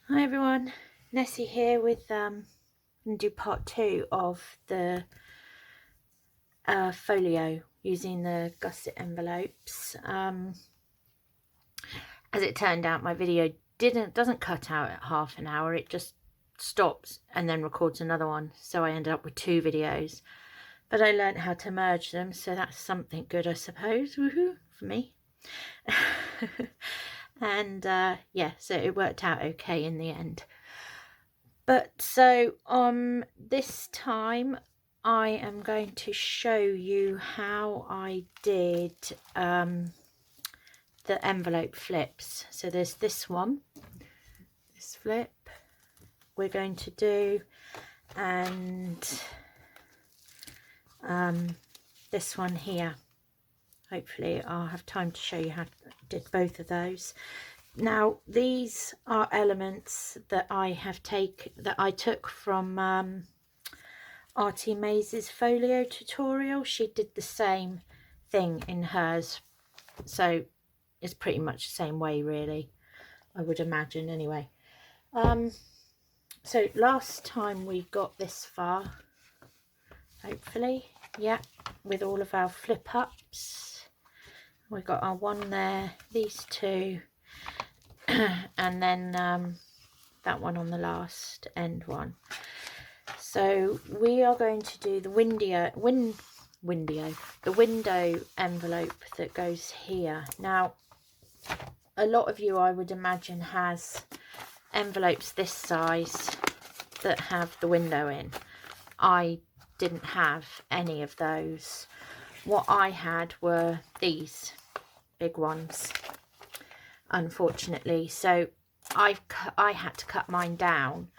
Hi everyone, Nessie here with I'm going to do part 2 of the folio using the Gusset envelopes. As it turned out, my video doesn't cut out at half an hour, it just stops and then records another one, so I ended up with 2 videos. But I learned how to merge them, so that's something good, I suppose. Woohoo for me. And yeah, so it worked out okay in the end. But so this time I am going to show you how I did the envelope flips. So there's this one, this flip we're going to do, and this one here. Hopefully I'll have time to show you how I did both of those. Now these are elements that I took from Artie Maze's folio tutorial. She did the same thing in hers, so it's pretty much the same way really, I would imagine anyway. So last time we got this far, hopefully, yeah, with all of our flip ups. We got our one there, these two, and then that one on the last end one. So we are going to do the window envelope that goes here. Now a lot of you, I would imagine, has envelopes this size that have the window in. I didn't have any of those. What I had were these big ones, unfortunately, so I had to cut mine down.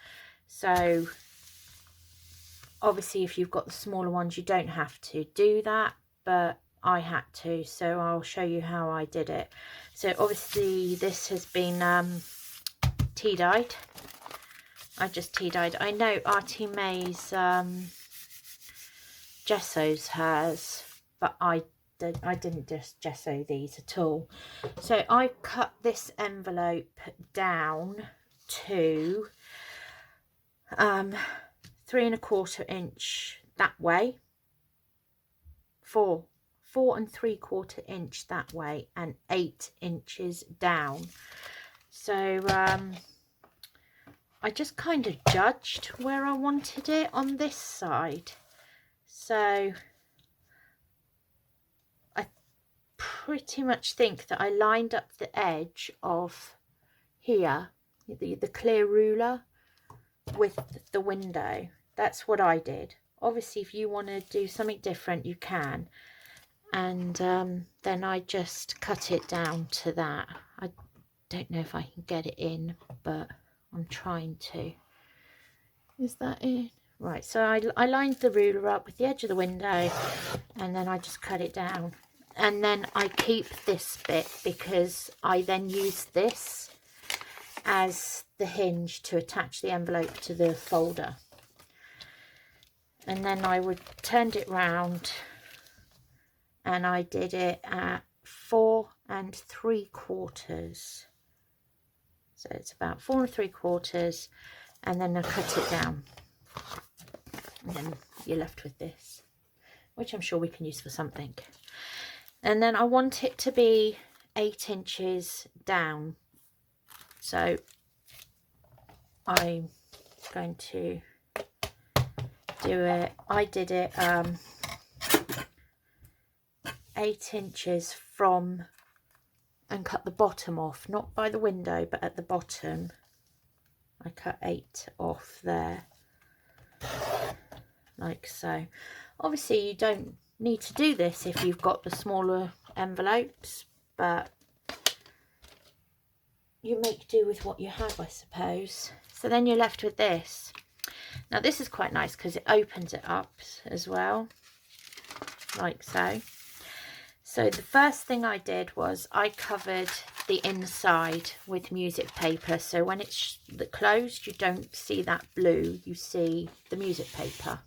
So obviously if you've got the smaller ones you don't have to do that, but I had to, so I'll show you how I did it. So obviously this has been tea dyed. I just tea dyed. I know Artie Maze gessos hers, but I didn't just gesso these at all. So I cut this envelope down to 3¼ inch that way, 4 3/4 inch that way, and 8 inches down. So I just kind of judged where I wanted it on this side. So I pretty much think that I lined up the edge of here, the clear ruler, with the window. That's what I did. Obviously if you want to do something different you can, and then I just cut it down to that. I don't know if I can get it in, but I'm trying to. Is that in? Right, so I lined the ruler up with the edge of the window, and then I just cut it down, and then I keep this bit because I then use this as the hinge to attach the envelope to the folder. And then I would turned it round, and I did it at 4 3/4. So it's about 4 3/4, and then I cut it down, and then you're left with this, which I'm sure we can use for something. And then I want it to be 8 inches down, so I'm going to do it. I did it 8 inches from, and cut the bottom off, not by the window but at the bottom. I cut 8 off there, like so. Obviously you don't need to do this if you've got the smaller envelopes, but you make do with what you have, I suppose. So then you're left with this. Now this is quite nice because it opens it up as well, like so. So the first thing I did was I covered the inside with music paper, so when it's closed you don't see that blue, you see the music paper.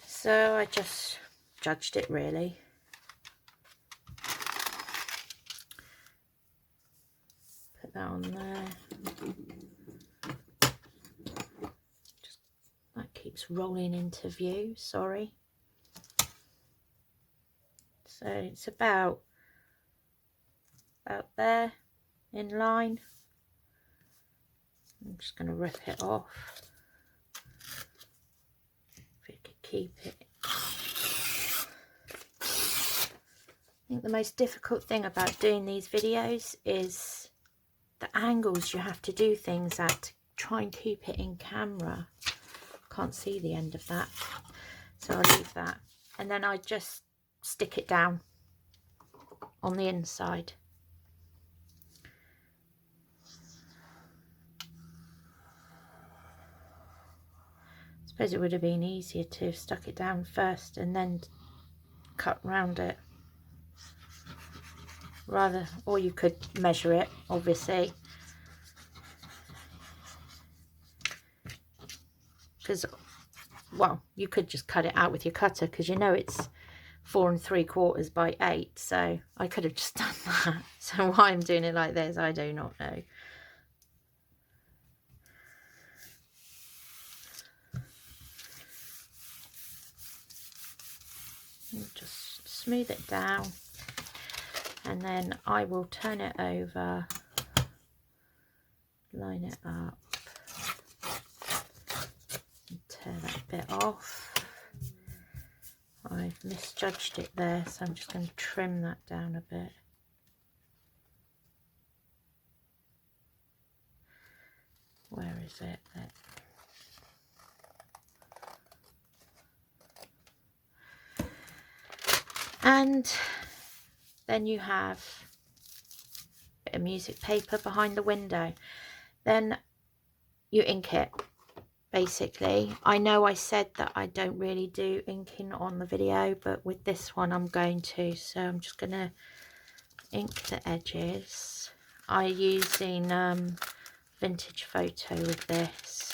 So I just judged it really. Get that on there. Just, that keeps rolling into view, sorry. So it's about there in line. I'm just going to rip it off. If it could keep it. I think the most difficult thing about doing these videos is the angles you have to do things at to try and keep it in camera. Can't see the end of that, so I'll leave that. And then I just stick it down on the inside. I suppose it would have been easier to have stuck it down first and then cut round it. Rather, or you could measure it, obviously. Because, well, you could just cut it out with your cutter, because you know it's 4 3/4 by 8, so I could have just done that. So why I'm doing it like this, I do not know. And just smooth it down, and then I will turn it over, line it up, and tear that bit off. I've misjudged it there, so I'm just going to trim that down a bit. Where is it? And then you have a bit of music paper behind the window. Then you ink it, basically. I know I said that I don't really do inking on the video, but with this one I'm going to. So I'm just going to ink the edges. I'm using vintage photo with this.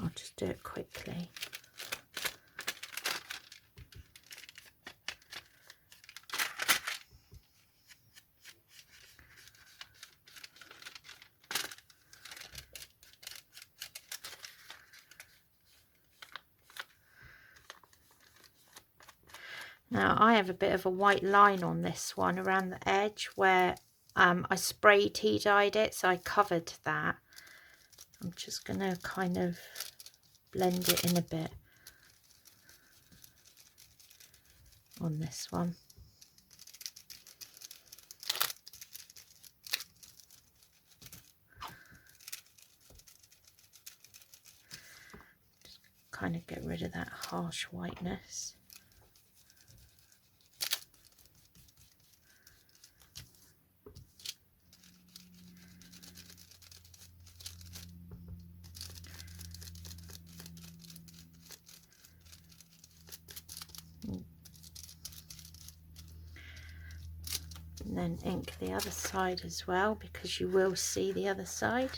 I'll just do it quickly. Now I have a bit of a white line on this one around the edge where I spray tea dyed it, so I covered that. I'm just going to kind of blend it in a bit on this one. Just kind of get rid of that harsh whiteness. And then ink the other side as well, because you will see the other side.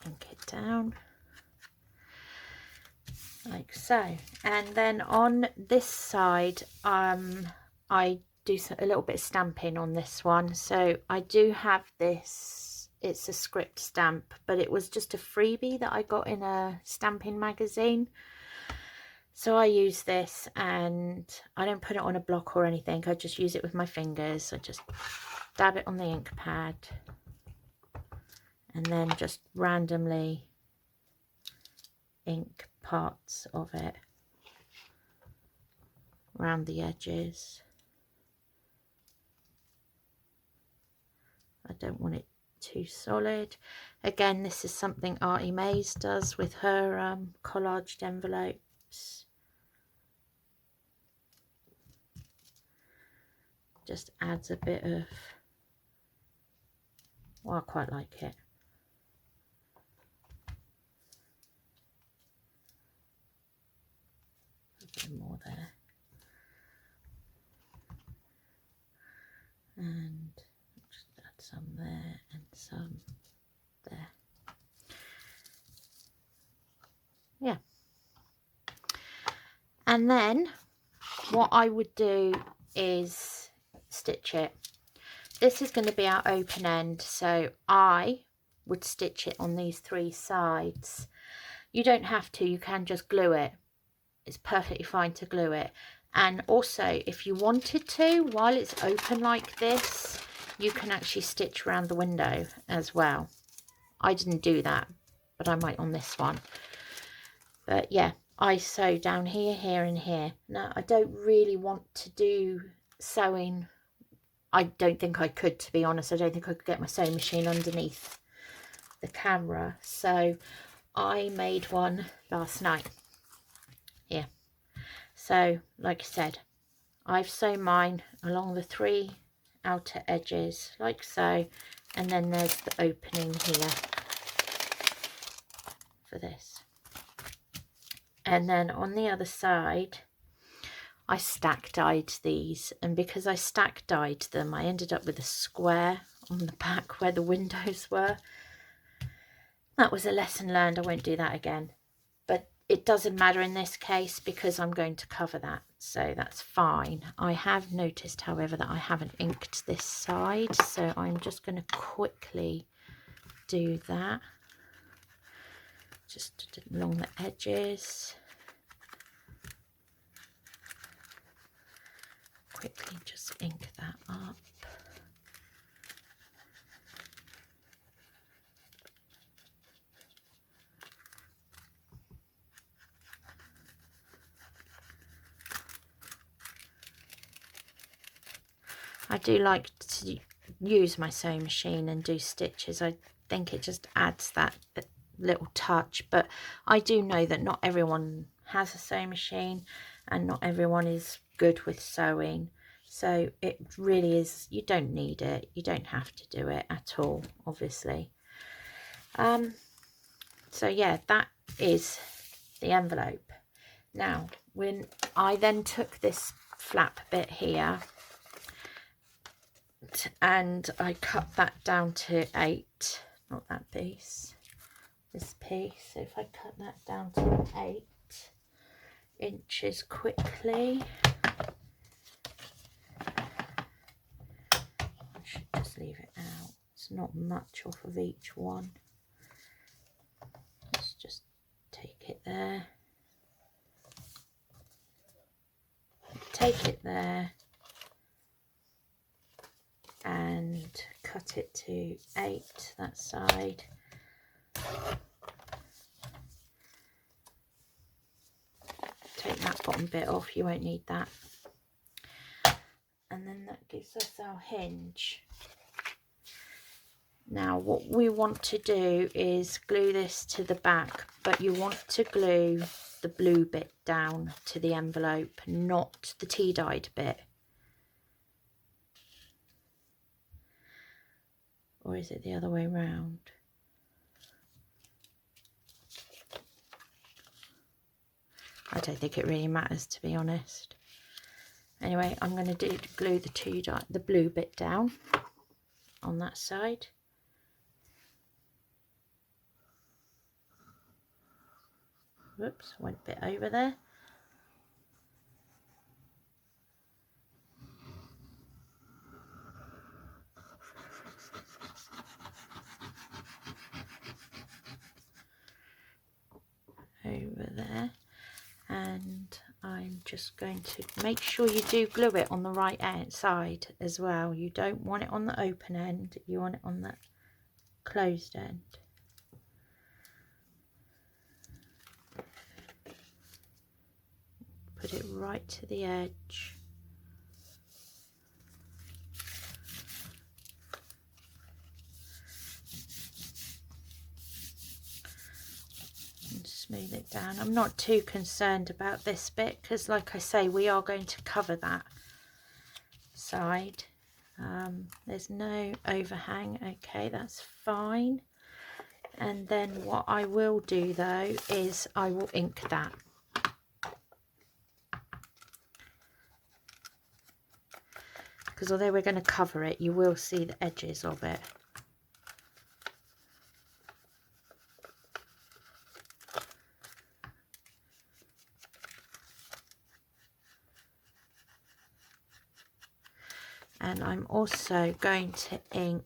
Ink it down like so, and then on this side I do a little bit of stamping on this one. So I do have this, it's a script stamp, but it was just a freebie that I got in a stamping magazine. So I use this, and I don't put it on a block or anything, I just use it with my fingers. I just dab it on the ink pad and then just randomly ink parts of it around the edges. I don't want it too solid. Again, this is something Artie Mays does with her collaged envelopes. Just adds a bit of, well, I quite like it. A bit more there. And just add some there and some there. Yeah. And then what I would do is stitch it. This is going to be our open end, so I would stitch it on these 3 sides. You don't have to, you can just glue it. It's perfectly fine to glue it. And also, if you wanted to, while it's open like this, you can actually stitch around the window as well. I didn't do that, but I might on this one. But yeah, I sew down here, here and here. Now, I don't really want to do sewing. I don't think I could, to be honest. I don't think I could get my sewing machine underneath the camera. So I made one last night. Yeah. So, like I said, I've sewn mine along the 3 outer edges, like so. And then there's the opening here for this. And then on the other side, I stack dyed these, and because I stack dyed them, I ended up with a square on the back where the windows were. That was a lesson learned. I won't do that again. But it doesn't matter in this case because I'm going to cover that, so that's fine. I have noticed, however, that I haven't inked this side, so I'm just going to quickly do that. Just along the edges. Quickly just ink that up. I do like to use my sewing machine and do stitches. I think it just adds that little touch, but I do know that not everyone has a sewing machine and not everyone is good with sewing, so it really is, you don't need it, you don't have to do it at all, obviously. So yeah, that is the envelope. Now, when I then took this flap bit here and I cut that down to 8, not that piece, this piece. So if I cut that down to 8 inches quickly, I should just leave it out. It's not much off of each one. Let's just take it there, take it there, and cut it to 8 that side. Take that bottom bit off, you won't need that. And then that gives us our hinge. Now what we want to do is glue this to the back, but you want to glue the blue bit down to the envelope, not the tea-dyed bit. Or is it the other way round? I don't think it really matters, to be honest. Anyway, I'm going to glue the blue bit down on that side. Whoops, went a bit over there. Over there. And I'm just going to make sure you do glue it on the right side as well. You don't want it on the open end, you want it on the closed end. Put it right to the edge. And smooth it down. I'm not too concerned about this bit because, like I say, we are going to cover that. side. There's no overhang. Okay, that's fine. And then what I will do though is I will ink that. Because although we're going to cover it, you will see the edges of it. And I'm also going to ink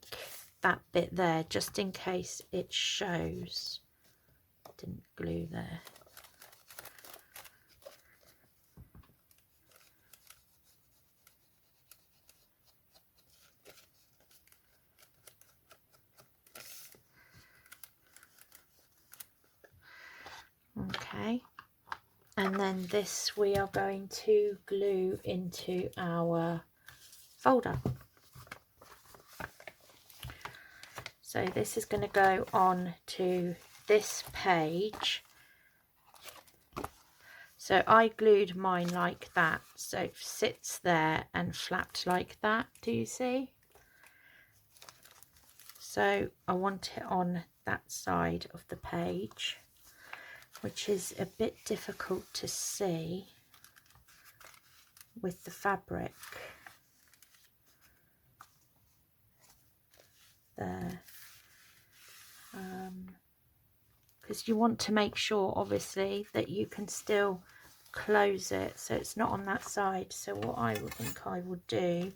that bit there just in case it shows. Didn't glue there. Okay, and then this we are going to glue into our folder. So this is going to go on to this page. So I glued mine like that, so it sits there and flapped like that. Do you see? So I want it on that side of the page, which is a bit difficult to see with the fabric there, because you want to make sure obviously that you can still close it so it's not on that side. So what I would think I will do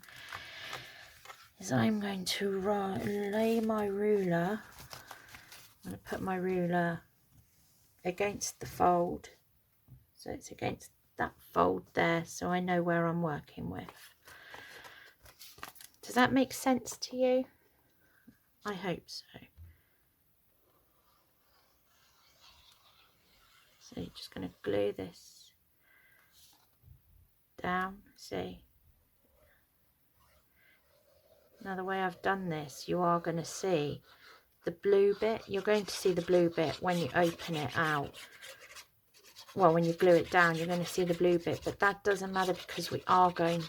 is I'm going to lay my ruler. I'm going to put my ruler against the fold, so it's against that fold there, so I know where I'm working with. Does that make sense to you? I hope so. So you're just going to glue this down. See, now the way I've done this, you are going to see the blue bit. You're going to see the blue bit when you open it out. Well, when you glue it down, you're going to see the blue bit, but that doesn't matter because we are going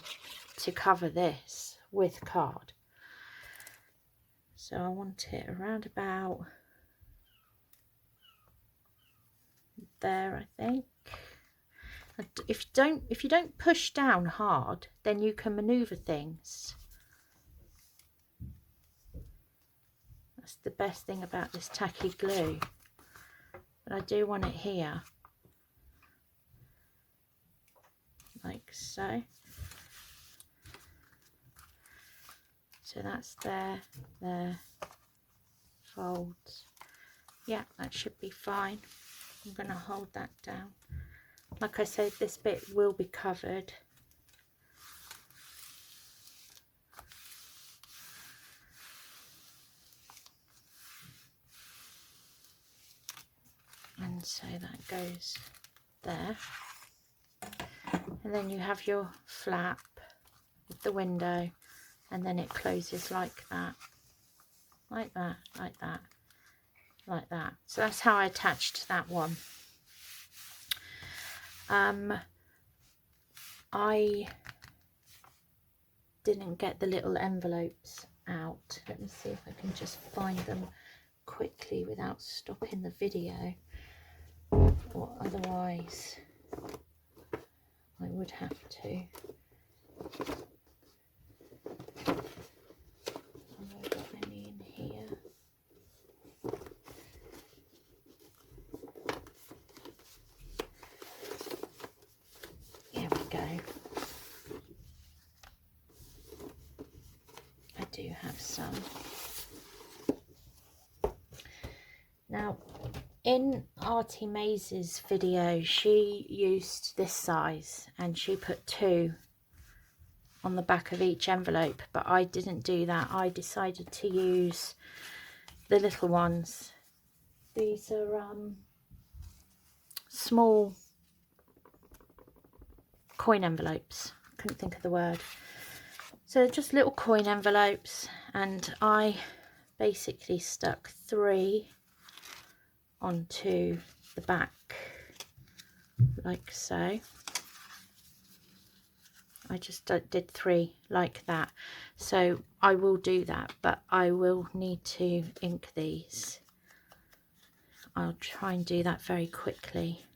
to cover this with card. So I want it around about there, I think. If you don't push down hard, then you can maneuver things. That's the best thing about this tacky glue. But I do want it here, like so. So that's there, folds. Yeah, that should be fine. I'm going to hold that down. Like I said, this bit will be covered. And so that goes there. And then you have your flap with the window, and then it closes like that, like that, like that, like that. So that's how I attached that one. I didn't get the little envelopes out. Let me see if I can just find them quickly without stopping the video, or otherwise I would have to. Have I got any in here? Here we go. I do have some. Now, in Artie Maze's video, she used this size and she put 2 on the back of each envelope, but I didn't do that. I decided to use the little ones. These are small coin envelopes. I couldn't think of the word. So just little coin envelopes, and I basically stuck 3 onto the back like so. I just did 3 like that. So I will do that, but I will need to ink these. I'll try and do that very quickly,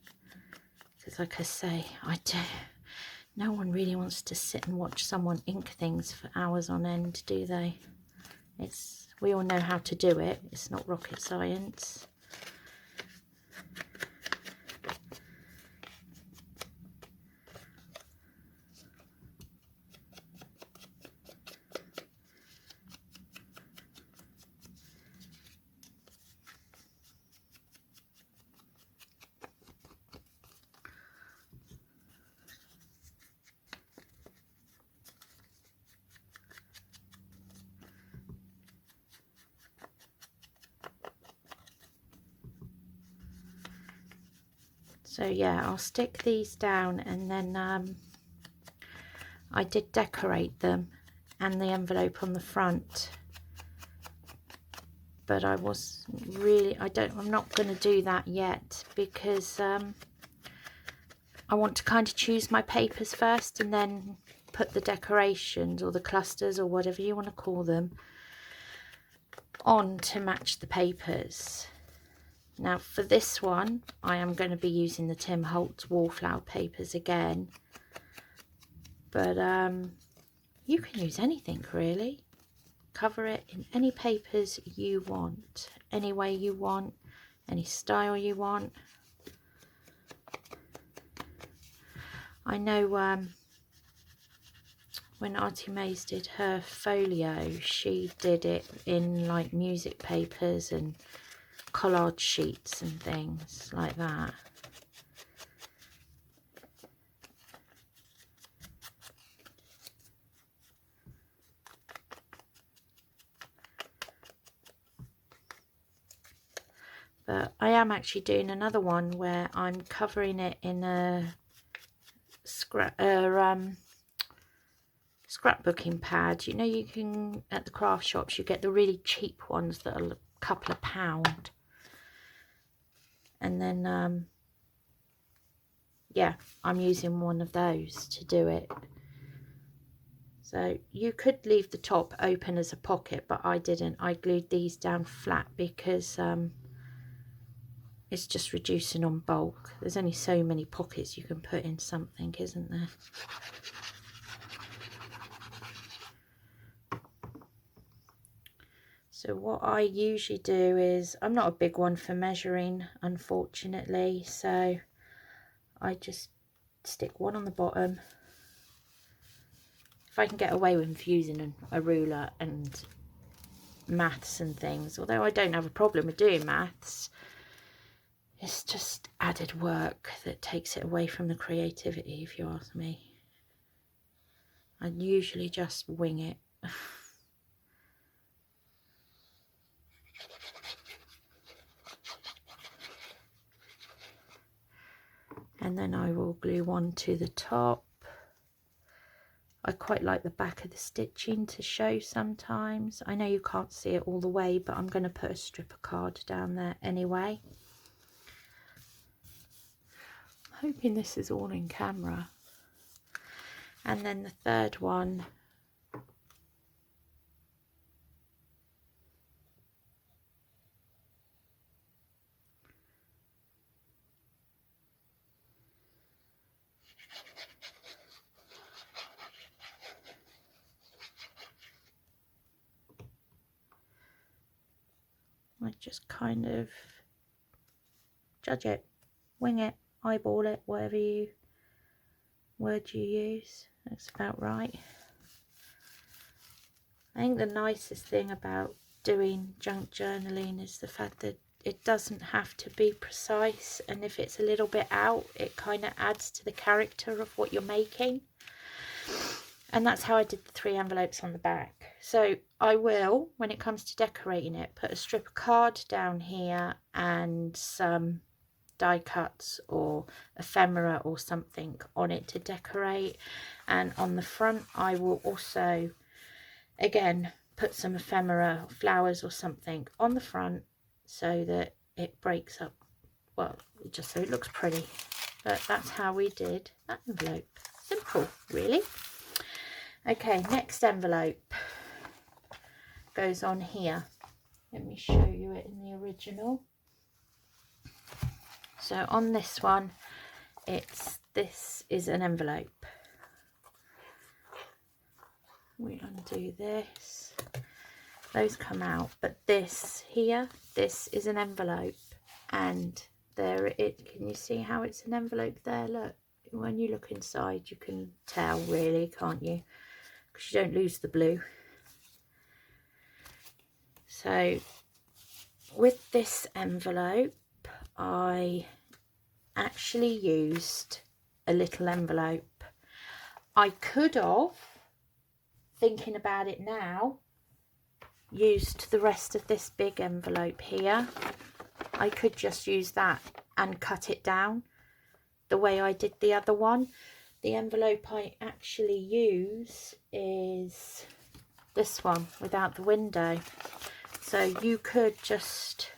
because like I say, no one really wants to sit and watch someone ink things for hours on end, do they? We all know how to do it. It's not rocket science. So yeah, I'll stick these down, and then I did decorate them and the envelope on the front, but I'm not going to do that yet, because I want to kind of choose my papers first and then put the decorations or the clusters or whatever you want to call them on to match the papers. Now for this one, I am going to be using the Tim Holtz wallflower papers again, but you can use anything really. Cover it in any papers you want, any way you want, any style you want. I know when Auntie Mays did her folio, she did it in like music papers and collage sheets and things like that. But I am actually doing another one where I'm covering it in a scrapbooking pad. You know, you can, at the craft shops, you get the really cheap ones that are a couple of £1. And then yeah, I'm using one of those to do it. So you could leave the top open as a pocket, but I didn't. I glued these down flat because it's just reducing on bulk. There's only so many pockets you can put in something, isn't there? So what I usually do is, I'm not a big one for measuring, unfortunately, so I just stick one on the bottom. If I can get away with using a ruler and maths and things, although I don't have a problem with doing maths, it's just added work that takes it away from the creativity, if you ask me. I usually just wing it. And then I will glue one to the top. I quite like the back of the stitching to show sometimes. I know you can't see it all the way, but I'm going to put a strip of card down there anyway. I'm hoping this is all in camera. And then the third one, I just kind of judge it, wing it, eyeball it, whatever word you use. That's about right. I think the nicest thing about doing junk journaling is the fact that it doesn't have to be precise, and if it's a little bit out, it kind of adds to the character of what you're making. And that's how I did the 3 envelopes on the back. So I will, when it comes to decorating it, put a strip of card down here and some die cuts or ephemera or something on it to decorate. And on the front I will also, again, put some ephemera, flowers or something on the front so that it breaks up, well, just so it looks pretty. But that's how we did that envelope. Simple, really. Okay, next envelope goes on here. Let me show you it in the original. So on this one, this is an envelope. We undo this. Those come out, but this here, this is an envelope, and there it. Can you see how it's an envelope there? Look, when you look inside, you can tell, really, can't you? Because you don't lose the blue. So with this envelope, I actually used a little envelope. I could have, thinking about it now, used the rest of this big envelope here. I could just use that and cut it down the way I did the other one. The envelope I actually use is this one without the window. So you could just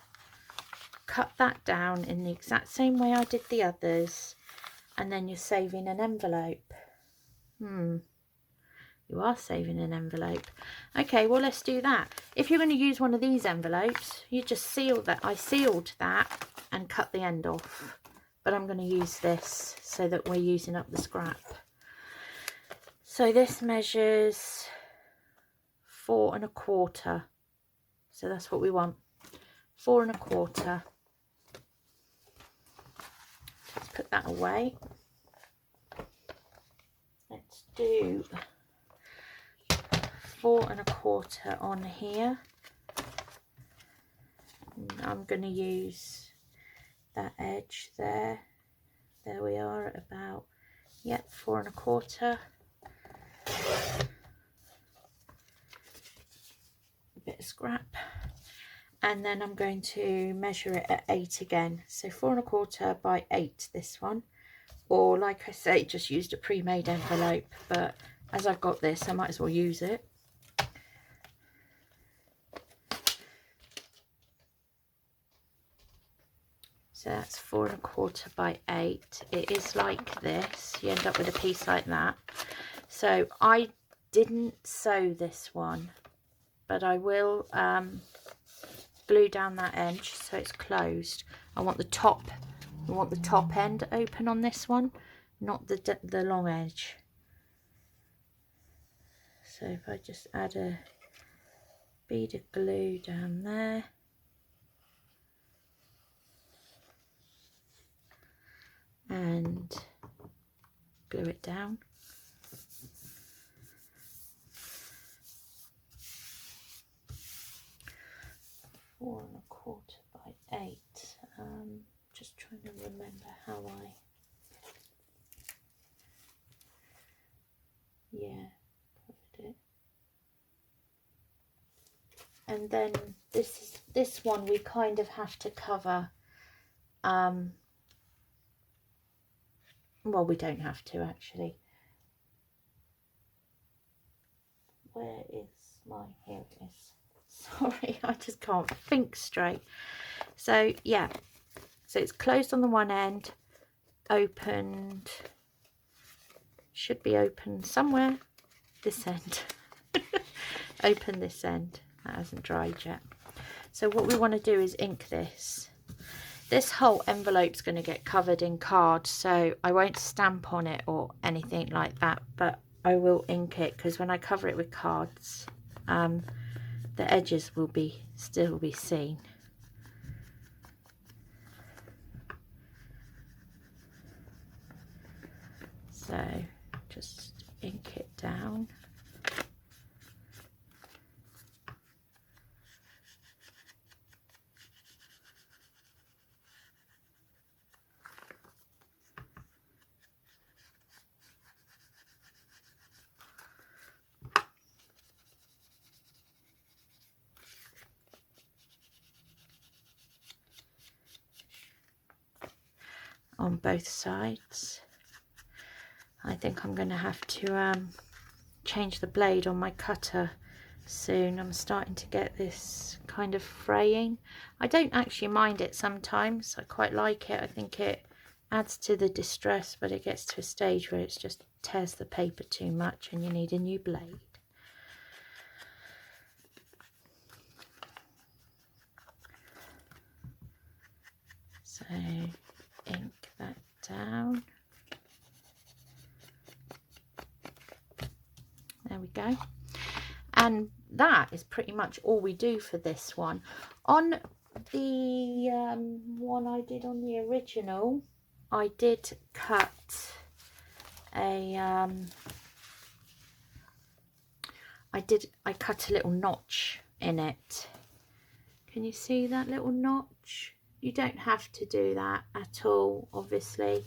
cut that down in the exact same way I did the others, and then you're saving an envelope. You are saving an envelope. Okay, well, let's do that. If you're going to use one of these envelopes, you just seal that. I sealed that and cut the end off, but I'm going to use this so that we're using up the scrap. So this measures 4 1/4. So that's what we want, 4 1/4. Let's put that away. Let's do 4 1/4 on here. And I'm going to use that edge there. There we are at about, yep, 4 1/4. A bit of scrap. And then I'm going to measure it at 8 again. So 4 1/4 by 8, this one. Or like I say, just used a pre-made envelope, but as I've got this, I might as well use it. So that's 4 1/4 by 8. It is like this. You end up with a piece like that. So I didn't sew this one, but I will glue down that edge so it's closed. I want the top end open on this one, not the long edge. So if I just add a bead of glue down there, and glue it down. Four 1/4 by 8. Just trying to remember how I. Yeah, covered it. And then this one we kind of have to cover. Well, we don't have to actually. Where is my, here it is. Sorry, I just can't think straight. So yeah, so it's closed on the one end, opened, should be open somewhere, this end. Open this end, that hasn't dried yet. So what we want to do is ink this. This whole envelope's going to get covered in card, so I won't stamp on it or anything like that, but I will ink it, because when I cover it with cards, the edges will still be seen. So just ink it down. On both sides. I think I'm going to have to change the blade on my cutter soon. I'm starting to get this kind of fraying. I don't actually mind it sometimes. I quite like it. I think it adds to the distress, but it gets to a stage where it's just tears the paper too much and you need a new blade. So ink that down. There we go. And that is pretty much all we do for this one. On the one I did on the original, I did cut a I cut a little notch in it. Can you see that little notch? You don't have to do that at all, obviously.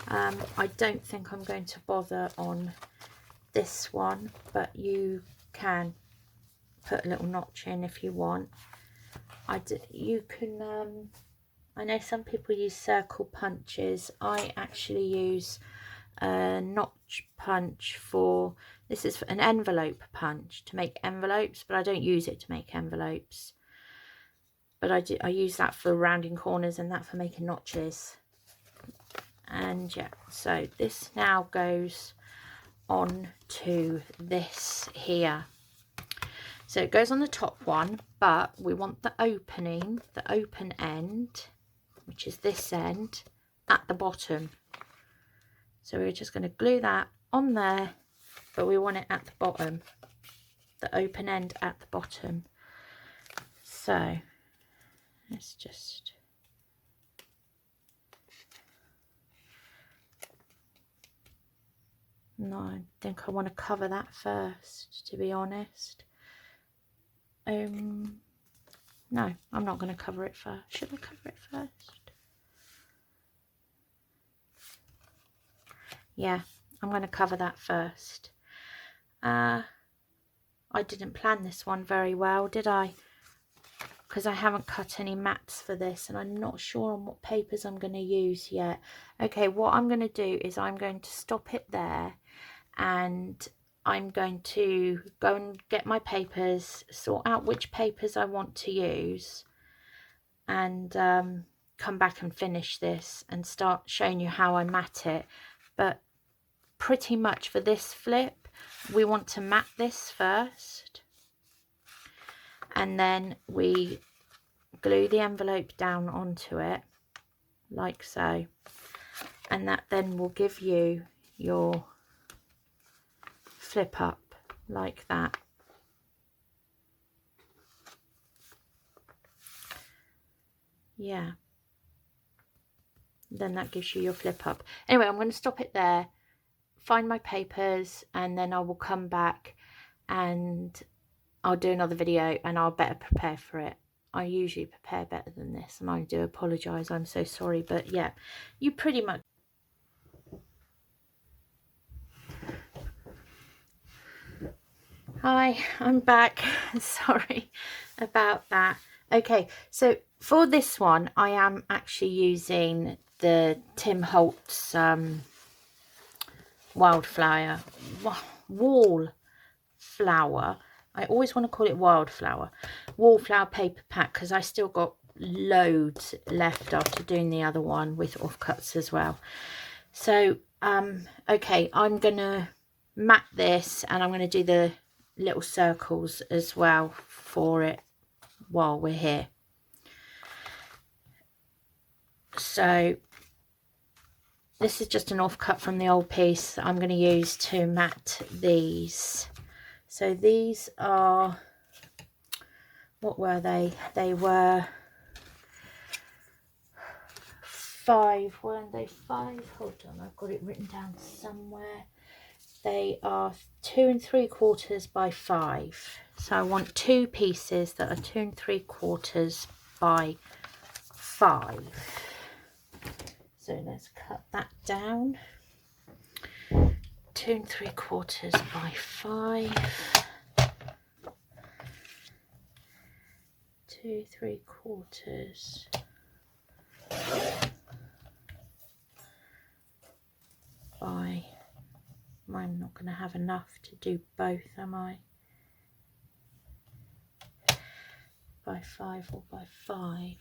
I don't think I'm going to bother on this one, but you can put a little notch in if you want. You can I know some people use circle punches. I actually use a notch punch for, this is an envelope punch to make envelopes, but I don't use it to make envelopes. But I use that for rounding corners and that for making notches. And yeah, so this now goes on to this here. So it goes on the top one, but we want the opening, the open end, which is this end, at the bottom. So we're just going to glue that on there, but we want it at the bottom, the open end at the bottom. So let's just, no, I think I want to cover that first, to be honest. No, I'm not going to cover it first. Should I cover it first? Yeah, I'm going to cover that first. I didn't plan this one very well, did I? Because I haven't cut any mats for this and I'm not sure on what papers I'm going to use yet. Okay, what I'm going to do is I'm going to stop it there and I'm going to go and get my papers, sort out which papers I want to use, and come back and finish this and start showing you how I mat it. But pretty much for this flip, we want to mat this first, and then we glue the envelope down onto it like so, and that then will give you your flip up like that. Yeah, then that gives you your flip up. Anyway, I'm going to stop it there, find my papers, and then I will come back and I'll do another video and I'll better prepare for it. I usually prepare better than this and I do apologise, I'm so sorry, but yeah, you pretty much. Hi, I'm back. Sorry about that. Okay, so for this one I am actually using the Tim Holtz wallflower. I always want to call it wallflower paper pack because I still got loads left after doing the other one with offcuts as well. So okay, I'm gonna mat this and I'm going to do the little circles as well for it while we're here. So this is just an offcut from the old piece that I'm going to use to mat these. So these are, what were they? They were 5, weren't they? 5, hold on, I've got it written down somewhere. They are 2 3/4 by 5. So I want 2 pieces that are 2 3/4 by 5. So let's cut that down. 2 3/4 by 5. 2 3/4 by, I'm not going to have enough to do both, am I? By 5 or by 5.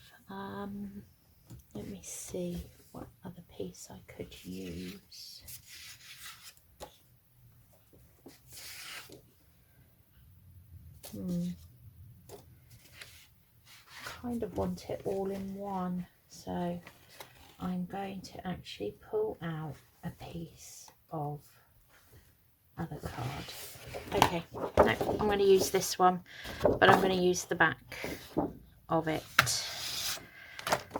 Let me see what other piece I could use. Kind of want it all in one, so I'm going to actually pull out a piece of other card. Okay, no, I'm going to use this one, but I'm going to use the back of it.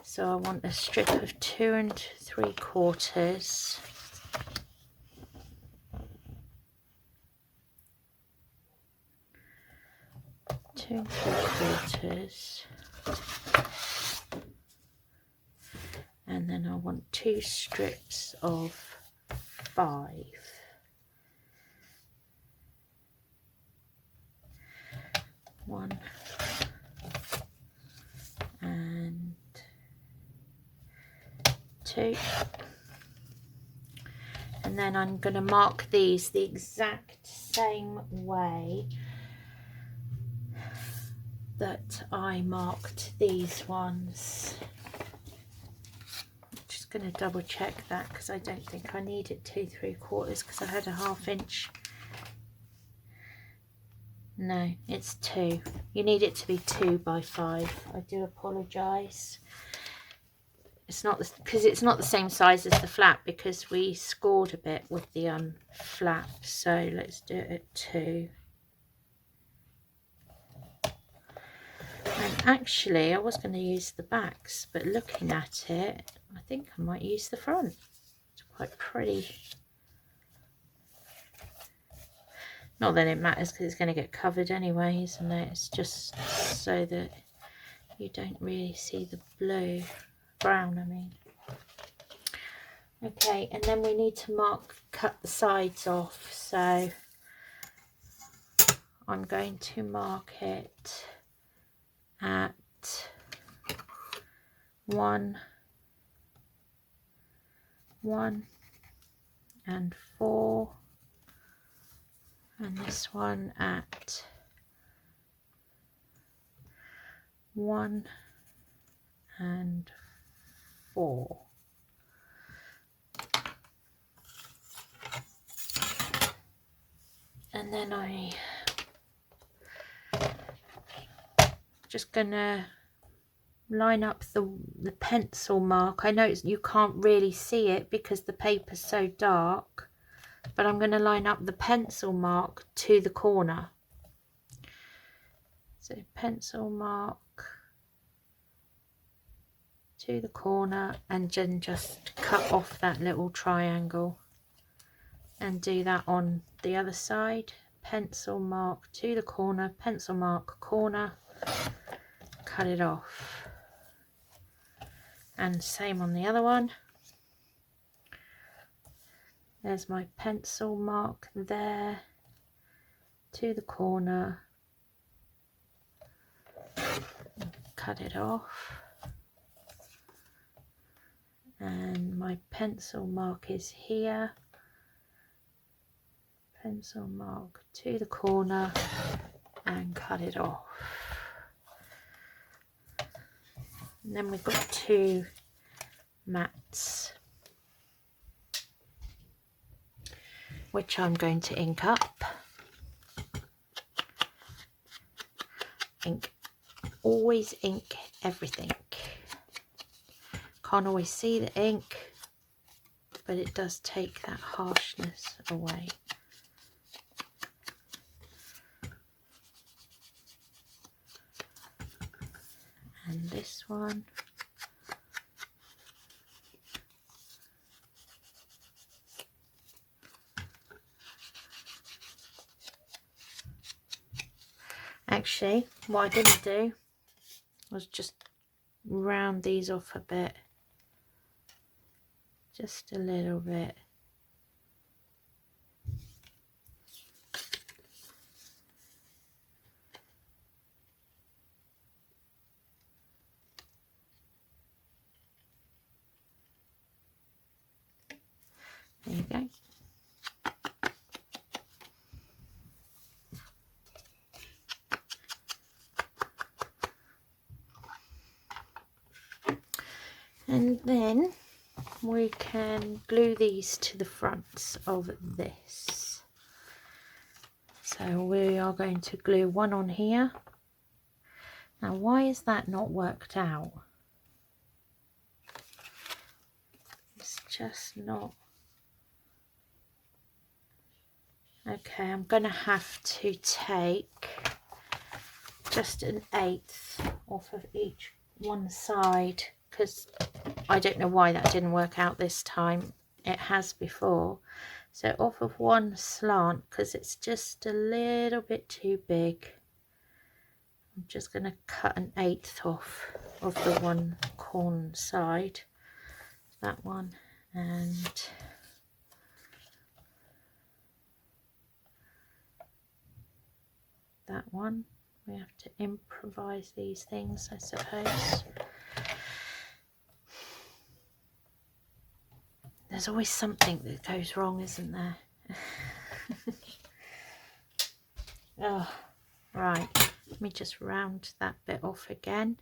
So I want a strip of 2 3/4. Two 3/4, and then I want 2 strips of 5. One and 2, and then I'm going to mark these the exact same way that I marked these ones. I'm just going to double check that because I don't think I needed 2 3/4 because I had a 1/2 inch. No, it's 2. You need it to be 2 by 5. I do apologise. It's not because it's not the same size as the flap because we scored a bit with the flap. So let's do it at 2. And actually, I was going to use the backs, but looking at it, I think I might use the front. It's quite pretty. Not that it matters because it's going to get covered anyway, isn't it? It's just so that you don't really see the brown, I mean. Okay, and then we need to cut the sides off. So I'm going to mark it at 1, 1 and 4. And this one at 1 and 4. And then I'm just gonna line up the pencil mark. I know you can't really see it because the paper's so dark, but I'm going to line up the pencil mark to the corner. So pencil mark to the corner, and then just cut off that little triangle, and do that on the other side. Pencil mark to the corner, pencil mark corner, cut it off, and same on the other one. There's my pencil mark there to the corner, cut it off, and my pencil mark is here, pencil mark to the corner and cut it off. And then we've got 2 mats which I'm going to ink up. Always ink everything. Can't always see the ink, but it does take that harshness away. And this one. Actually, what I didn't do was just round these off a bit. Just a little bit. There you go. And then we can glue these to the fronts of this. So So we are going to glue one on here. Now why is that not worked out? It's just not. Okay, I'm going to have to take just 1/8 off of each one side, because I don't know why that didn't work out this time. It has before. So off of one slant, because it's just a little bit too big, I'm just going to cut 1/8 off of the one corner side. That one, and that one. We have to improvise these things, I suppose. There's always something that goes wrong, isn't there? Oh, right. Let me just round that bit off again.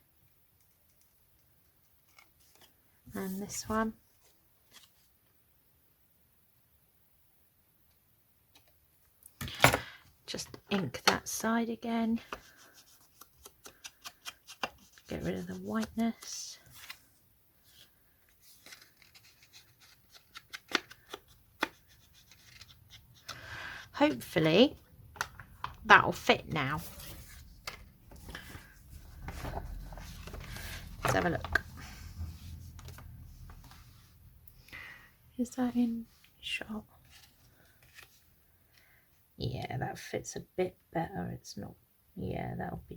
And this one. Just ink that side again. Get rid of the whiteness. Hopefully that'll fit now. Let's have a look. Is that in shot? Yeah, that fits a bit better. It's not. Yeah,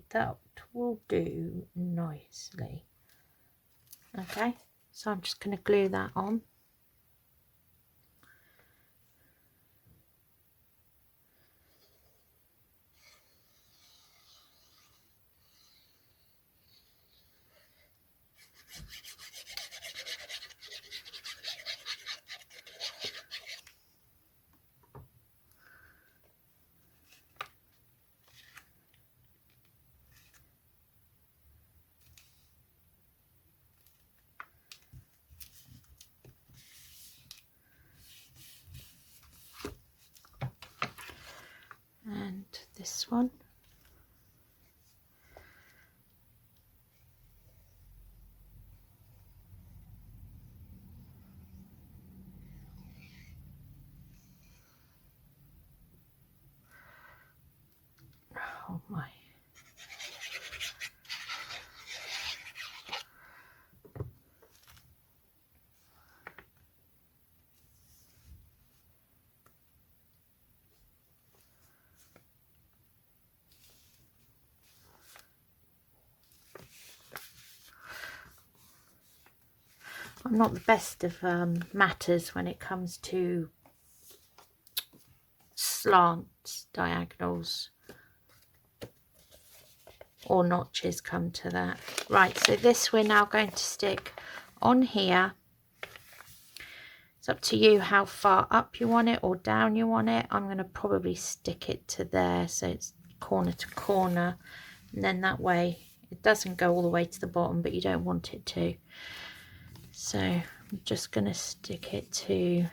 that will do nicely. Okay, so I'm just going to glue that on. And this one. Oh my. I'm not the best of matters when it comes to slants, diagonals, or notches, come to that. Right, so this we're now going to stick on here. It's up to you how far up you want it or down you want it. I'm going to probably stick it to there, so it's corner to corner, and then that way it doesn't go all the way to the bottom, but you don't want it to. So I'm just going to stick it to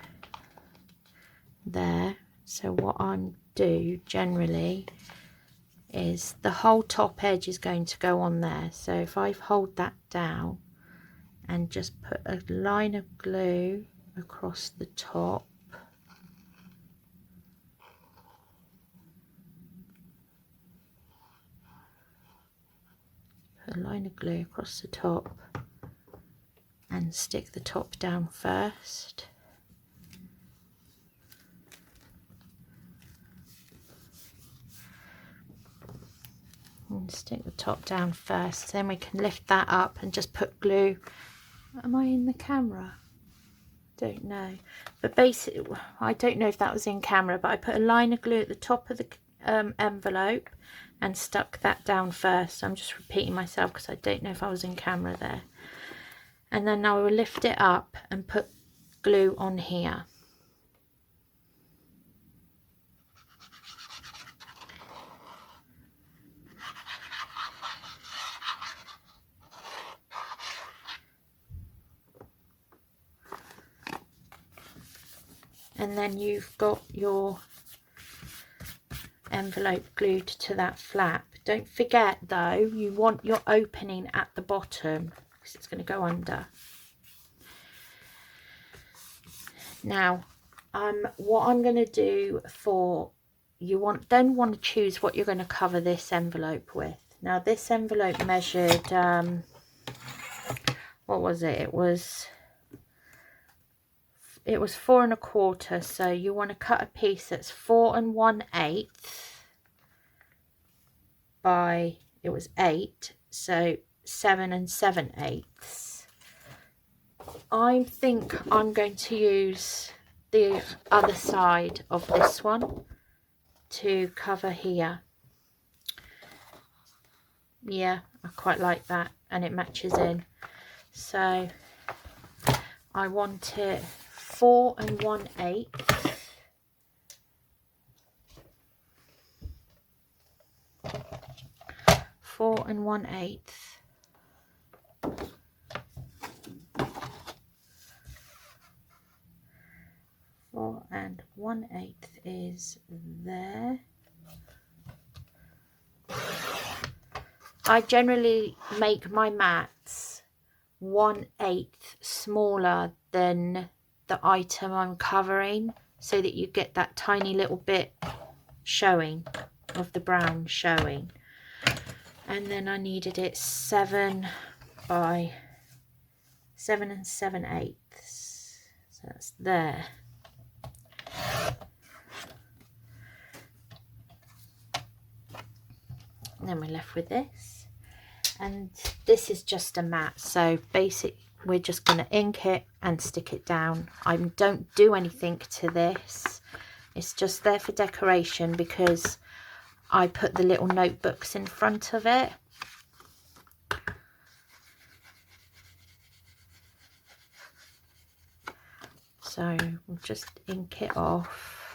there. So what I'm do generally is the whole top edge is going to go on there. So if I hold that down and just put a line of glue across the top, put a line of glue across the top and stick the top down first. And stick the top down first, then we can lift that up and just put glue. Am I in the camera? Don't know, but basically I don't know if that was in camera, but I put a line of glue at the top of the envelope and stuck that down first. I'm just repeating myself because I don't know if I was in camera there. And then I will lift it up and put glue on here. And then you've got your envelope glued to that flap. Don't forget though, you want your opening at the bottom because it's going to go under. Now, what I'm going to do for then want to choose what you're going to cover this envelope with. Now, this envelope measured, what was it? It was 4 1/4. So you want to cut a piece that's 4 1/8 by, it was 8, so 7 7/8. I think I'm going to use the other side of this one to cover here. Yeah, I quite like that, and it matches in. So I want it 4 1/8. 4 1/8. 4 1/8 is there. I generally make my mats 1/8 smaller than the item I'm covering, so that you get that tiny little bit showing of the brown showing. And then I needed it 7 by 7 7/8. So that's there. And then we're left with this, and this is just a mat, so we're just going to ink it and stick it down. I don't do anything to this, it's just there for decoration because I put the little notebooks in front of it. So we'll just ink it off.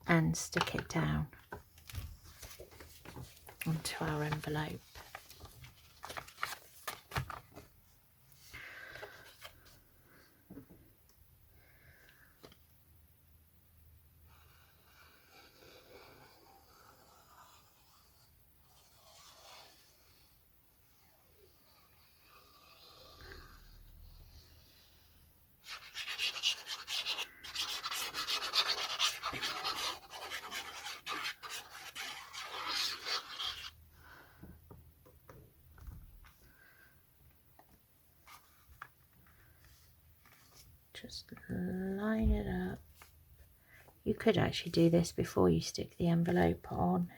And stick it down onto our envelope. Just line it up. You could actually do this before you stick the envelope on.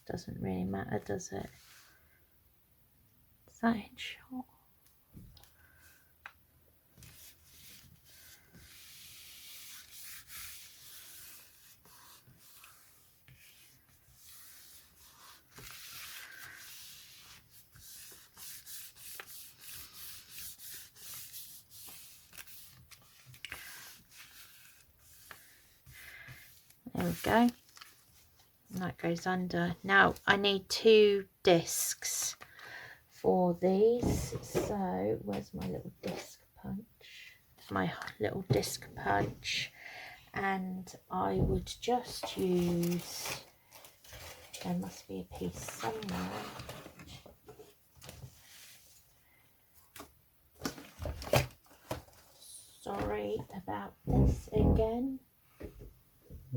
Doesn't really matter, does it? Is that in shot? There we go. And that goes under. Now I need 2 discs for these. So where's my little disc punch? My little disc punch. And I would just use, there must be a piece somewhere. Sorry about this again.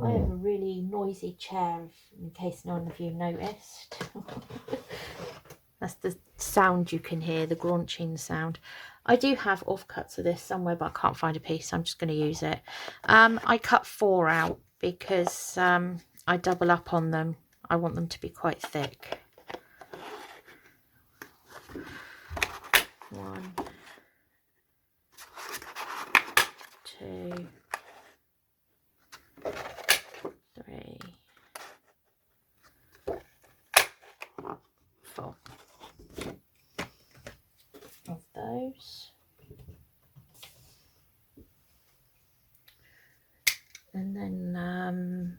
I have a really noisy chair, in case none of you noticed. That's the sound you can hear, the graunching sound. I do have offcuts of this somewhere, but I can't find a piece, so I'm just going to use it. I cut 4 out because I double up on them. I want them to be quite thick. 1, 2, 3, 4 of those, and then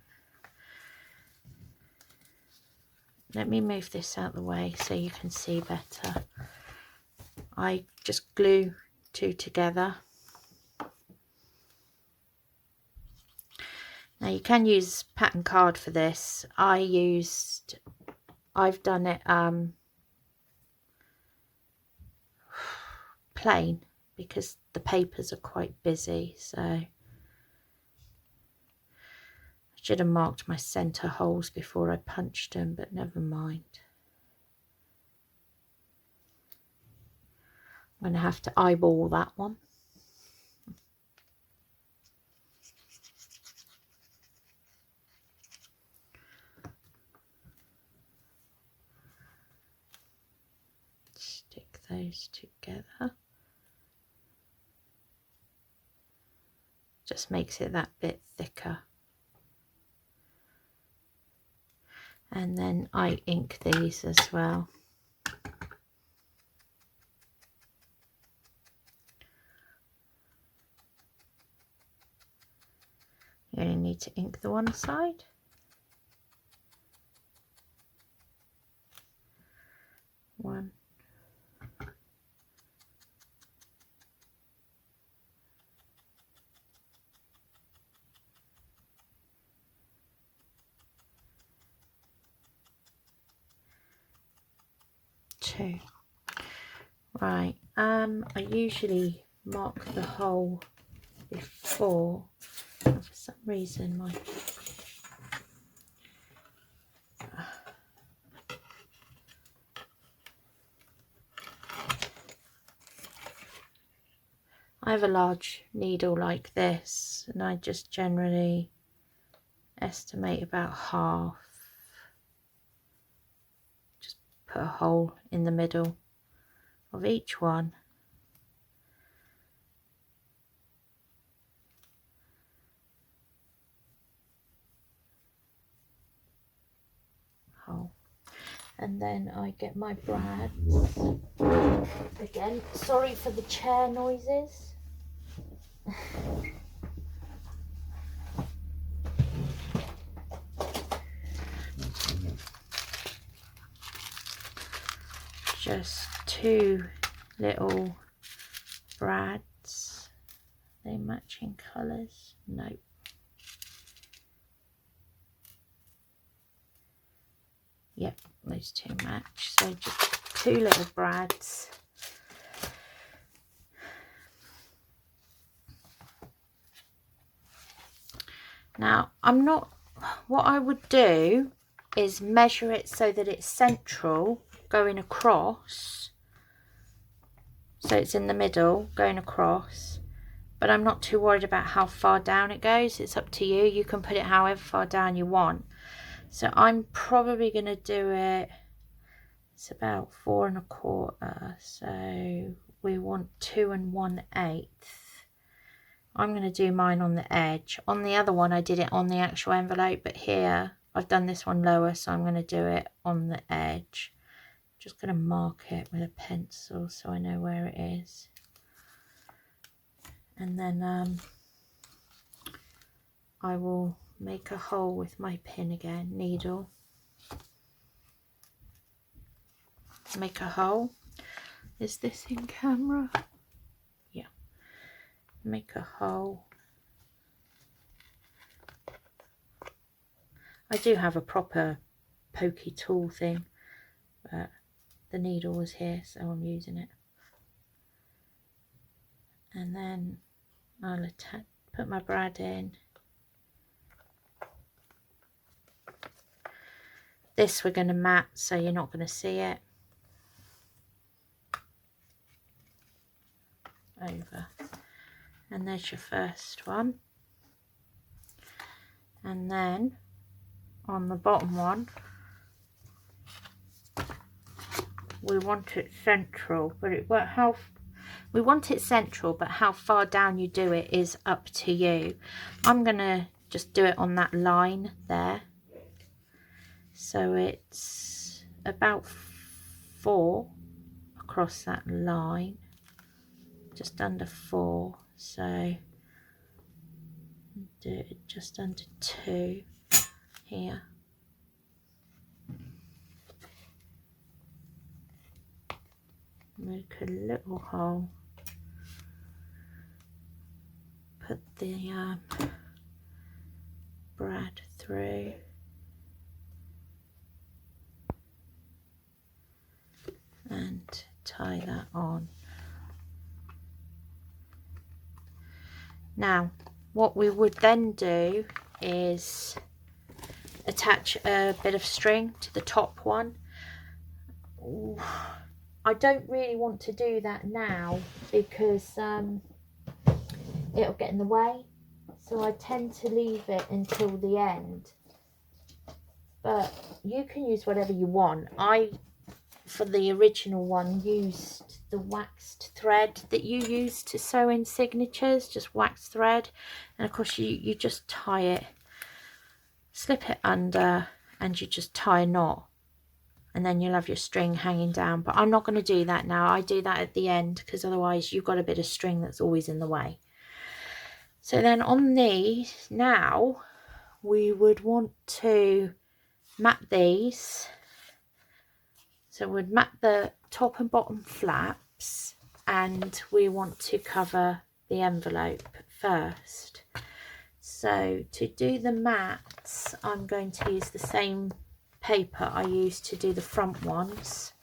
let me move this out of the way so you can see better. I just glue two together. Now you can use pattern card for this. I've done it plain because the papers are quite busy, so I should have marked my centre holes before I punched them, but never mind. I'm going to have to eyeball that one. Stick those together. Just makes it that bit thicker. And then I ink these as well. You only need to ink the one side. One. Two. Right, I usually mark the hole before. For some reason I have a large needle like this, and I just generally estimate about half. Just put a hole in the middle of each one. Hole. And then I get my brads. Again, sorry for the chair noises. Just two little brads. They matching colours? Nope. Yep, those two match. So just two little brads. Now, what I would do is measure it so that it's central going across. So it's in the middle going across. But I'm not too worried about how far down it goes. It's up to you. You can put it however far down you want. So I'm probably going to do it, it's about 4 1/4. So we want 2 1/8. I'm going to do mine on the edge. On the other one, I did it on the actual envelope, but here I've done this one lower, so I'm going to do it on the edge. Just going to mark it with a pencil so I know where it is. And then I will make a hole with my pin again, needle. Make a hole. Is this in camera? Yeah. Make a hole. I do have a proper pokey tool thing, but the needle was here, so I'm using it. And then I'll put my brad in. This we're going to mat, so you're not going to see it. Over. And there's your first one. And then on the bottom one, we want it central, but we want it central, but how far down you do it is up to you. I'm going to just do it on that line there. So it's about 4 across that line, just under 4. So do it just under 2 here. make a little hole, put the brad through, and tie that on. Now what we would then do is attach a bit of string to the top one. Ooh, I don't really want to do that now because it'll get in the way, so I tend to leave it until the end, but you can use whatever you want. I, for the original one, used the waxed thread that you use to sew in signatures, just waxed thread, and of course you just tie it, slip it under, and you just tie a knot, and then you'll have your string hanging down. But I'm not going to do that now. I do that at the end because otherwise you've got a bit of string that's always in the way. So then on these now we would want to mat these. So we'd mat the top and bottom flaps, and we want to cover the envelope first. So to do the mats, I'm going to use the same paper I used to do the front ones.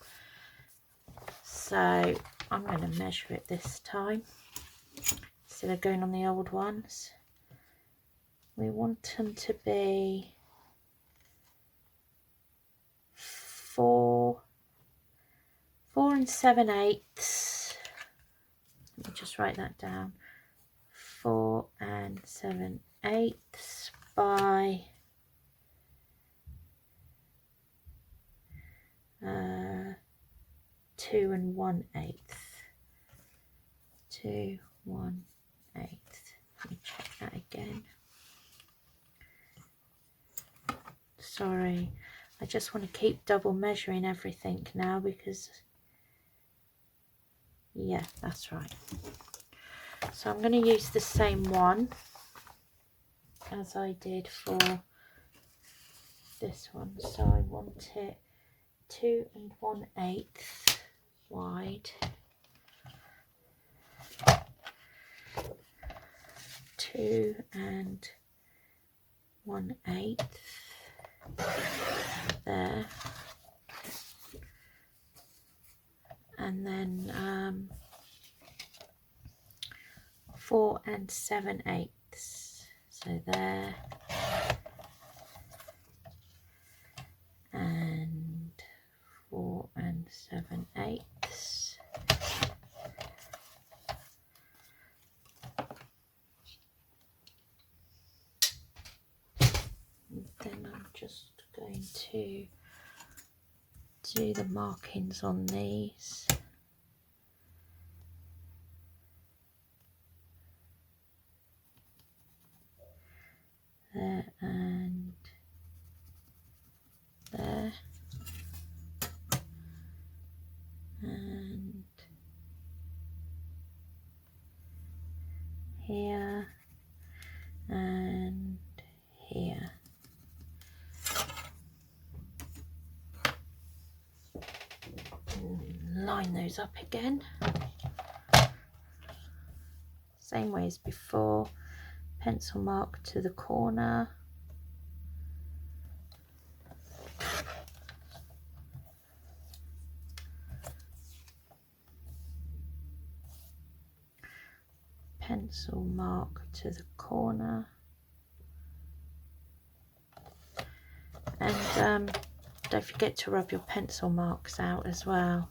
So I'm going to measure it this time instead of going on the old ones. We want them to be 4 7/8. Let me just write that down. 4 7/8 by 2 1/8. 2 1/8. Let me check that again. Sorry, I just want to keep double measuring everything now because, yeah, that's right. So I'm going to use the same one as I did for this one. So I want it 2 1/8 wide, 2 1/8 there, and then 4 7/8, so there, and 4 7/8. Then I'm just going to do the markings on these. There and there, and here and here. Line those up again, same way as before. Pencil mark to the corner, pencil mark to the corner, and don't forget to rub your pencil marks out as well.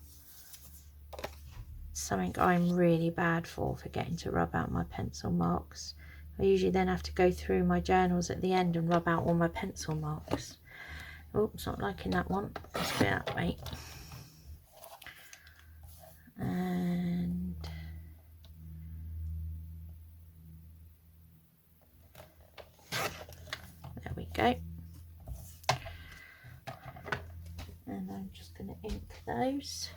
It's something I'm really bad for, forgetting to rub out my pencil marks. I usually then have to go through my journals at the end and rub out all my pencil marks. Oops, not liking that one. Let's go that way. And there we go. And I'm just going to ink those.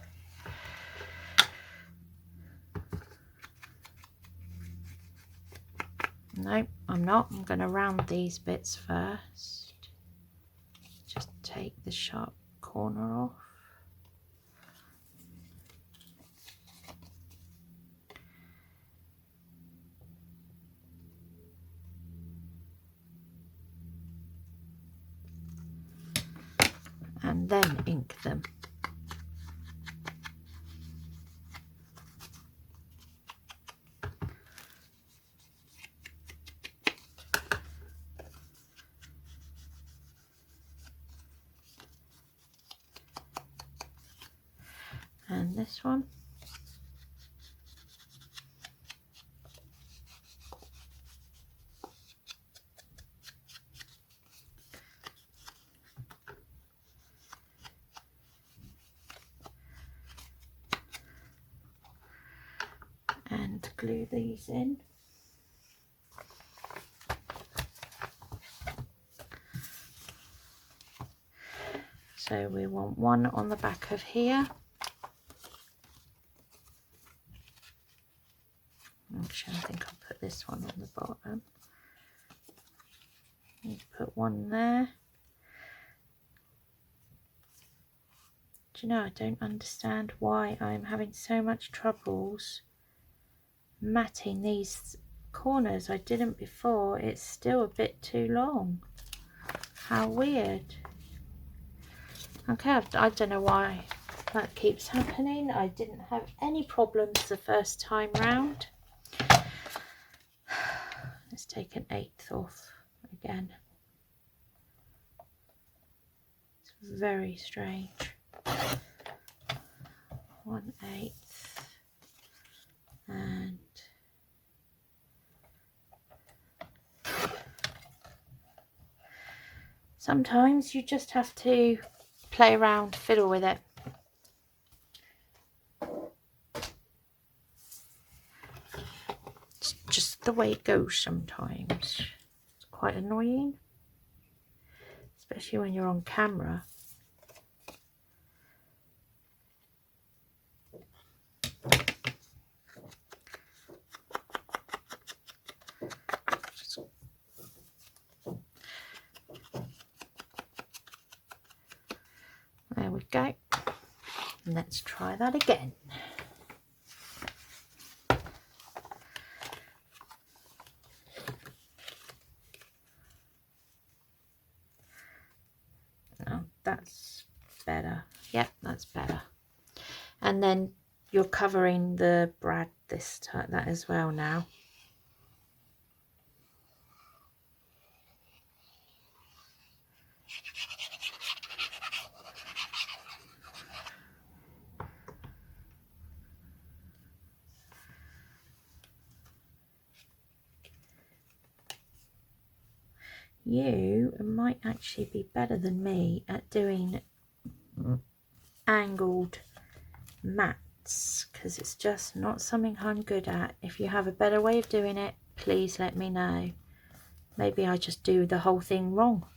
No, I'm not. I'm going to round these bits first. Just take the sharp corner off. and then ink them. And this one. And glue these in. So we want one on the back of here. Actually, I think I'll put this one on the bottom. Need to put one there. Do you know, I don't understand why I'm having so much troubles matting these corners. I didn't before. It's still a bit too long. How weird. Okay, I don't know why that keeps happening. I didn't have any problems the first time round. Let's take an 1/8 off again. It's very strange. 1/8 and sometimes you just have to play around, fiddle with it. It's just the way it goes sometimes. It's quite annoying, especially when you're on camera. There we go. And let's try that again. Oh, that's better. Yep, that's better. And then you're covering the brad this time, that as well now. You might actually be better than me at doing angled mats, because it's just not something I'm good at. If you have a better way of doing it, please let me know. Maybe I just do the whole thing wrong.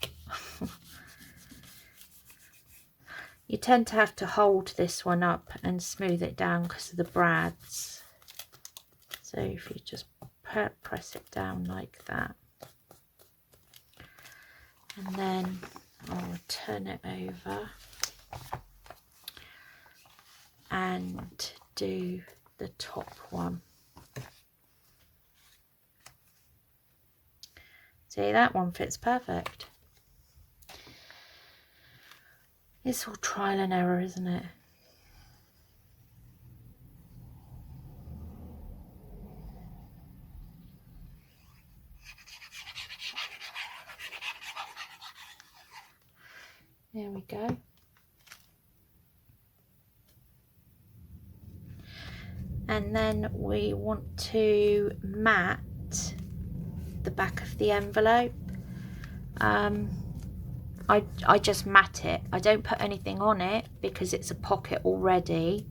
You tend to have to hold this one up and smooth it down because of the brads. So if you just press it down like that, and then I'll turn it over and do the top one. See, that one fits perfect. It's all trial and error, isn't it? There we go. And then we want to mat the back of the envelope. I just mat it. I don't put anything on it because it's a pocket already.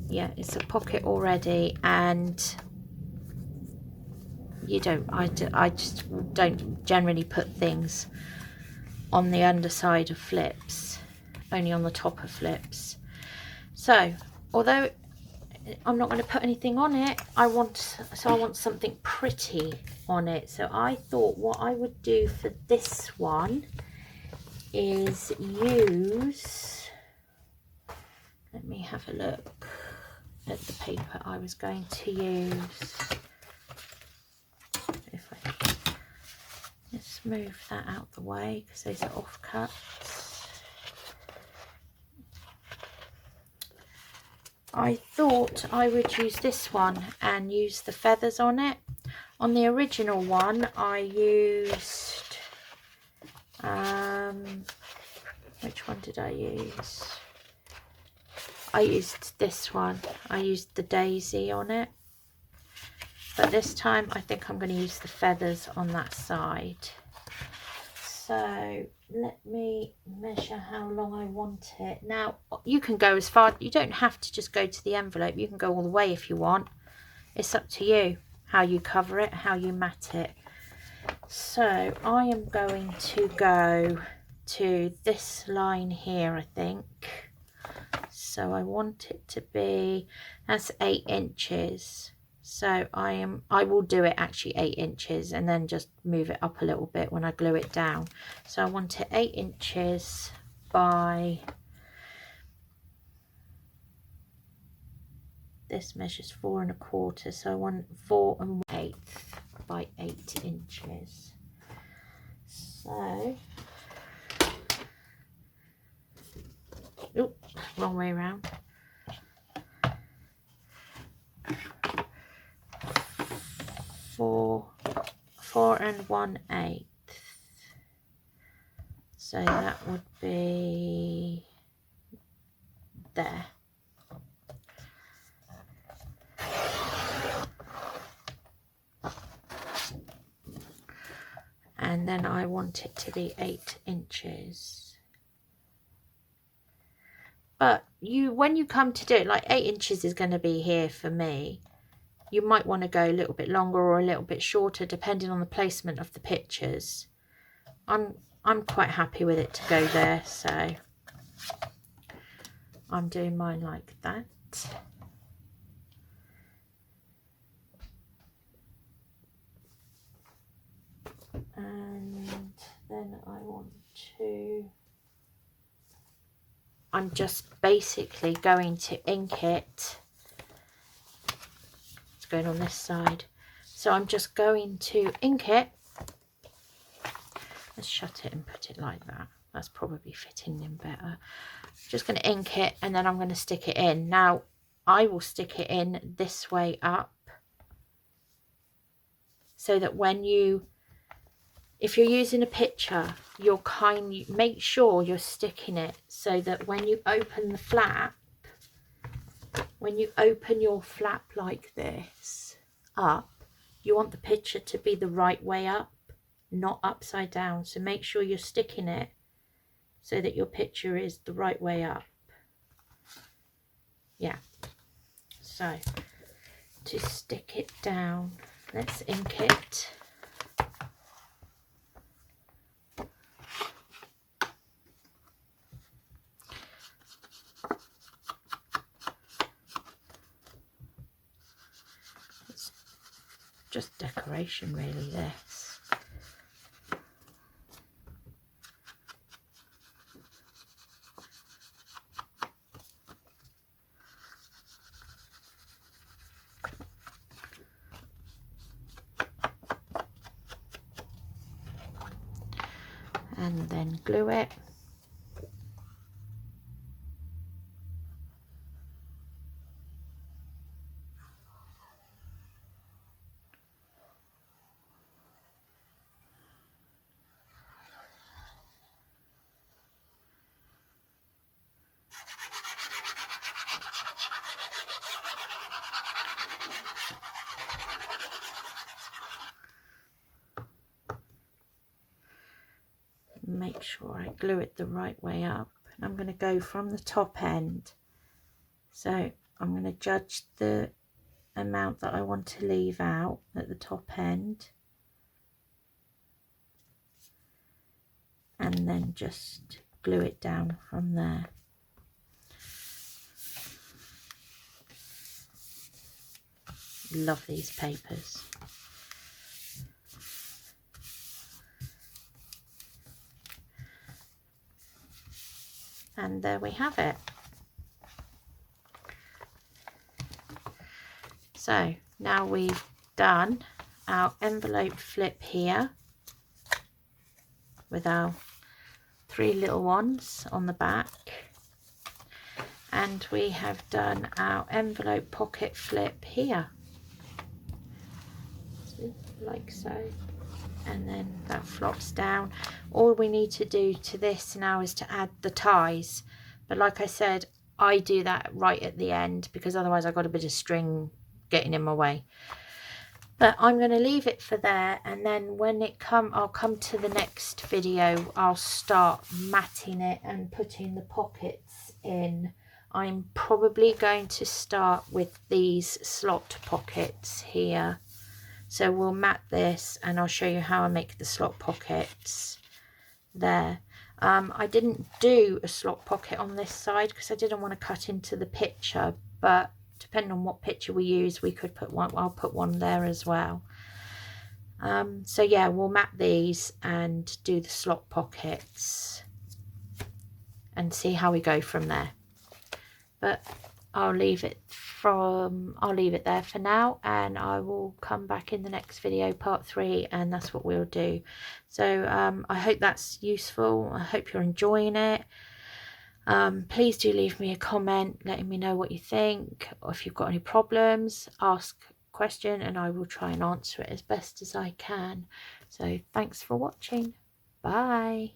Yeah, it's a pocket already, and you don't. I just don't generally put things on the underside of flips, only on the top of flips. So although I'm not going to put anything on it, I want something pretty on it. So I thought what I would do for this one is use, let me have a look at the paper I was going to use. If I, this just move that out the way because those are offcuts. I thought I would use this one and use the feathers on it. On the original one I used, which one did I use? I used this one. I used the daisy on it. But this time I think I'm going to use the feathers on that side. So let me measure how long I want it. Now you can go as far, you don't have to just go to the envelope, you can go all the way if you want. It's up to you how you cover it, how you mat it. So I am going to go to this line here, I think. So I want it to be, that's 8 inches. So I will do it actually 8 inches and then just move it up a little bit when I glue it down. So I want it 8 inches by, this measures 4 1/4, so I want 4 1/8 by 8 inches. So, oops, wrong way around. 4 1/8. So that would be there. And then I want it to be 8 inches. But when you come to do it, like 8 inches is going to be here for me. You might want to go a little bit longer or a little bit shorter depending on the placement of the pictures. I'm quite happy with it to go there, so I'm doing mine like that. And then I'm just basically going to ink it. It's going on this side. So I'm just going to ink it. Let's shut it and put it like that. That's probably fitting in better. Just going to ink it and then I'm going to stick it in. Now I will stick it in this way up so that if you're using a picture, make sure you're sticking it so that when you open the flap, when you open your flap like this up, you want the picture to be the right way up, not upside down. So make sure you're sticking it so that your picture is the right way up. Yeah. So to stick it down, let's ink it. It's just decoration really, this. And then glue it. Make sure I glue it the right way up. And I'm going to go from the top end. So I'm going to judge the amount that I want to leave out at the top end. And then just glue it down from there. Love these papers. And there we have it. So now we've done our envelope flip here. with our 3 little ones on the back. And we have done our envelope pocket flip here, like so, and then that flops down. All we need to do to this now is to add the ties, but like I said, I do that right at the end because otherwise I've got a bit of string getting in my way. But I'm going to leave it for there, and then when I'll come to the next video, I'll start matting it and putting the pockets in. I'm probably going to start with these slot pockets here. So we'll mat this and I'll show you how I make the slot pockets there. I didn't do a slot pocket on this side because I didn't want to cut into the picture, but depending on what picture we use, we could put one. I'll put one there as well. So yeah, we'll mat these and do the slot pockets and see how we go from there. But I'll leave it there for now, and I will come back in the next video, part 3, and that's what we'll do. So I hope that's useful. I hope you're enjoying it. Please do leave me a comment letting me know what you think, or if you've got any problems, ask a question and I will try and answer it as best as I can. So thanks for watching. Bye.